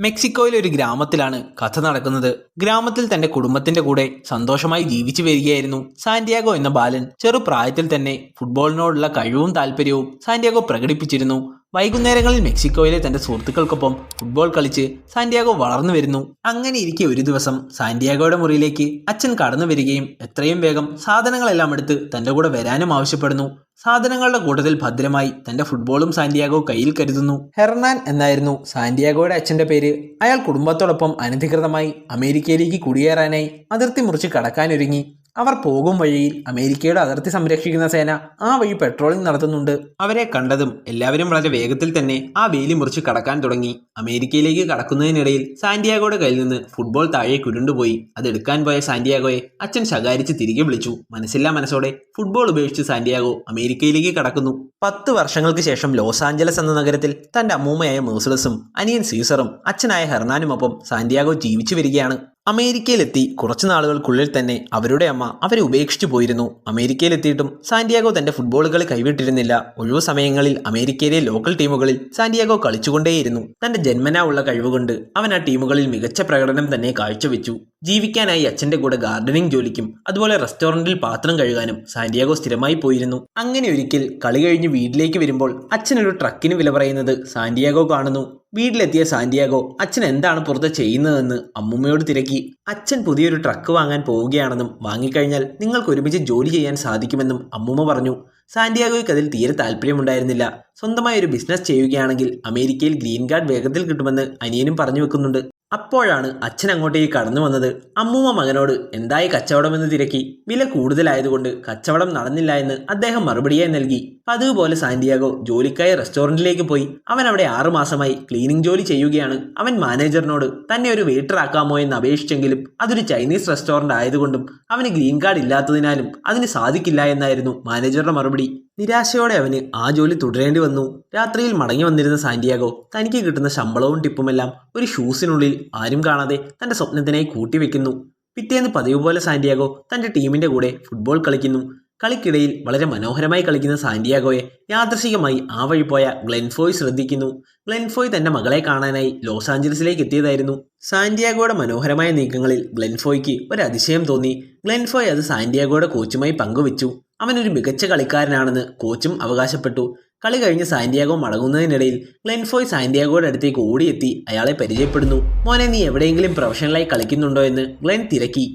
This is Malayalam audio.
മെക്സിക്കോയിലെ ഒരു ഗ്രാമത്തിലാണ് കഥ നടക്കുന്നത്. ഗ്രാമത്തിൽ തന്റെ കുടുംബത്തിന്റെ കൂടെ സന്തോഷമായി ജീവിച്ചു വരികയായിരുന്നു സാന്റിയാഗോ എന്ന ബാലൻ. ചെറുപ്രായത്തിൽ തന്നെ ഫുട്ബോളിനോടുള്ള കഴിവും താല്പര്യവും സാന്റിയാഗോ പ്രകടിപ്പിച്ചിരുന്നു. വൈകുന്നേരങ്ങളിൽ മെക്സിക്കോയിലെ തന്റെ സുഹൃത്തുക്കൾക്കൊപ്പം ഫുട്ബോൾ കളിച്ച് സാന്റിയാഗോ വളർന്നു വരുന്നു. അങ്ങനെ ഇരിക്കെ ഒരു ദിവസം സാന്റിയാഗോയുടെ മുറിയിലേക്ക് അച്ഛൻ കടന്നു വരികയും എത്രയും വേഗം സാധനങ്ങളെല്ലാം എടുത്ത് തന്റെ കൂടെ വരാനും ആവശ്യപ്പെടുന്നു. സാധനങ്ങളുടെ കൂട്ടത്തിൽ ഭദ്രമായി തന്റെ ഫുട്ബോളും സാന്റിയാഗോ കയ്യിൽ കരുതുന്നു. ഹെർനാൻ എന്നായിരുന്നു സാന്റിയാഗോയുടെ അച്ഛന്റെ പേര്. അയാൾ കുടുംബത്തോടൊപ്പം അനധികൃതമായി അമേരിക്കയിലേക്ക് കുടിയേറാനായി അതിർത്തി മുറിച്ച് കടക്കാനൊരുങ്ങി. അവർ പോകും വഴിയിൽ അമേരിക്കയുടെ അതിർത്തി സംരക്ഷിക്കുന്ന സേന ആ വഴി പെട്രോളിംഗ് നടത്തുന്നുണ്ട്. അവരെ കണ്ടതും എല്ലാവരും വളരെ വേഗത്തിൽ തന്നെ ആ വേലി മുറിച്ച് കടക്കാൻ തുടങ്ങി. അമേരിക്കയിലേക്ക് കടക്കുന്നതിനിടയിൽ സാന്റിയാഗോയുടെ കയ്യിൽ നിന്ന് ഫുട്ബോൾ താഴേക്ക് ഉരുണ്ടുപോയി. അതെടുക്കാൻ പോയ സാന്റിയാഗോയെ അച്ഛൻ ശകാരിച്ച് തിരികെ വിളിച്ചു. മനസ്സില്ലാ മനസ്സോടെ ഫുട്ബോൾ ഉപേക്ഷിച്ച് സാന്റിയാഗോ അമേരിക്കയിലേക്ക് കടക്കുന്നു. 10 വർഷങ്ങൾക്ക് ശേഷം ലോസ് ആഞ്ചലസ് എന്ന നഗരത്തിൽ തന്റെ അമ്മൂമ്മയായ മേഴ്സഡസും അനിയൻ സീസറും അച്ഛനായ ഹെർനാനുമൊപ്പം സാന്റിയാഗോ ജീവിച്ചു വരികയാണ്. അമേരിക്കയിലെത്തി കുറച്ചു നാളുകൾക്കുള്ളിൽ തന്നെ അവരുടെ അമ്മ അവരെ ഉപേക്ഷിച്ചു പോയിരുന്നു. അമേരിക്കയിലെത്തിയിട്ടും സാന്റിയാഗോ തന്റെ ഫുട്ബോൾ കളി കൈവിട്ടിരുന്നില്ല. ഒഴിവു സമയങ്ങളിൽ അമേരിക്കയിലെ ലോക്കൽ ടീമുകളിൽ സാന്റിയാഗോ കളിച്ചുകൊണ്ടേയിരുന്നു. തന്റെ ജന്മനാ ഉള്ള കഴിവുകൊണ്ട് അവൻ ആ ടീമുകളിൽ മികച്ച പ്രകടനം തന്നെ കാഴ്ചവെച്ചു. ജീവിക്കാനായി അച്ഛന്റെ കൂടെ ഗാർഡനിങ് ജോലിക്കും അതുപോലെ റെസ്റ്റോറന്റിൽ പാത്രം കഴുകാനും സാന്റിയാഗോ സ്ഥിരമായി പോയിരുന്നു. അങ്ങനെ ഒരിക്കൽ കളി കഴിഞ്ഞ് വീട്ടിലേക്ക് വരുമ്പോൾ അച്ഛനൊരു ട്രക്കിന് വില പറയുന്നത് സാന്റിയാഗോ കാണുന്നു. വീട്ടിലെത്തിയ സാന്റിയാഗോ അച്ഛൻ എന്താണ് പുറത്ത് ചെയ്യുന്നതെന്ന് അമ്മൂമ്മയോട് തിരക്കി. അച്ഛൻ പുതിയൊരു ട്രക്ക് വാങ്ങാൻ പോവുകയാണെന്നും വാങ്ങിക്കഴിഞ്ഞാൽ നിങ്ങൾക്ക് ഒരുമിച്ച് ജോലി ചെയ്യാൻ സാധിക്കുമെന്നും അമ്മൂമ്മ പറഞ്ഞു. സാന്റിയാഗോയ്ക്ക് അതിൽ തീരെ താല്പര്യമുണ്ടായിരുന്നില്ല. സ്വന്തമായി ഒരു ബിസിനസ് ചെയ്യുകയാണെങ്കിൽ അമേരിക്കയിൽ ഗ്രീൻ കാർഡ് വേഗത്തിൽ കിട്ടുമെന്ന് അനിയനും പറഞ്ഞു വെക്കുന്നുണ്ട്. അപ്പോഴാണ് അച്ഛൻ അങ്ങോട്ടേക്ക് കടന്നു വന്നത്. അമ്മൂമ്മ മകനോട് എന്തായി കച്ചവടമെന്ന് തിരക്കി. വില കൂടുതലായതുകൊണ്ട് കച്ചവടം നടന്നില്ല എന്ന് അദ്ദേഹം മറുപടിയായി നൽകി. പതിവ് പോലെ സാന്റിയാഗോ ജോലിക്കായി റെസ്റ്റോറന്റിലേക്ക് പോയി. അവൻ അവിടെ 6 മാസമായി ക്ലീനിങ് ജോലി ചെയ്യുകയാണ്. അവൻ മാനേജറിനോട് തന്നെ ഒരു വെയിറ്റർ ആക്കാമോ എന്ന് അപേക്ഷിച്ചെങ്കിലും അതൊരു ചൈനീസ് റെസ്റ്റോറന്റ് ആയതുകൊണ്ടും അവന് ഗ്രീൻ കാർഡ് ഇല്ലാത്തതിനാലും അതിന് സാധിക്കില്ല എന്നായിരുന്നു മാനേജറുടെ മറുപടി. നിരാശയോടെ അവന് ആ ജോലി തുടരേണ്ടി വന്നു. രാത്രിയിൽ മടങ്ങി വന്നിരുന്ന സാന്റിയാഗോ തനിക്ക് കിട്ടുന്ന ശമ്പളവും ടിപ്പുമെല്ലാം ഒരു ഷൂസിനുള്ളിൽ ആരും കാണാതെ തന്റെ സ്വപ്നത്തിനായി കൂട്ടിവെക്കുന്നു. പിറ്റേന്ന് പതിവ് പോലെ സാന്റിയാഗോ തന്റെ ടീമിന്റെ കൂടെ ഫുട്ബോൾ കളിക്കുന്നു. കളിക്കിടയിൽ വളരെ മനോഹരമായി കളിക്കുന്ന സാന്റിയാഗോയെ യാദൃശികമായി ആ വഴി പോയ ഗ്ലെൻഫോയ് ശ്രദ്ധിക്കുന്നു. ഗ്ലെൻഫോയ് തന്റെ മകളെ കാണാനായി ലോസ് ആഞ്ചലസിലേക്ക് എത്തിയതായിരുന്നു. സാന്റിയാഗോയുടെ മനോഹരമായ നീക്കങ്ങളിൽ ഗ്ലെൻഫോയ്ക്ക് ഒരു അതിശയം തോന്നി. ഗ്ലെൻഫോയ് അത് സാന്റിയാഗോയുടെ കോച്ചുമായി പങ്കുവച്ചു. അവനൊരു മികച്ച കളിക്കാരനാണെന്ന് കോച്ചും അവകാശപ്പെട്ടു. കളി കഴിഞ്ഞ് സാന്റിയാഗോ മടങ്ങുന്നതിനിടയിൽ ഗ്ലെൻഫോയ് സാന്റിയാഗോയുടെ അടുത്തേക്ക് ഓടിയെത്തി അയാളെ പരിചയപ്പെടുന്നു. മോനെ, നീ എവിടെയെങ്കിലും പ്രൊഫഷണലായി കളിക്കുന്നുണ്ടോ എന്ന് ഗ്ലെൻ തിരക്കി.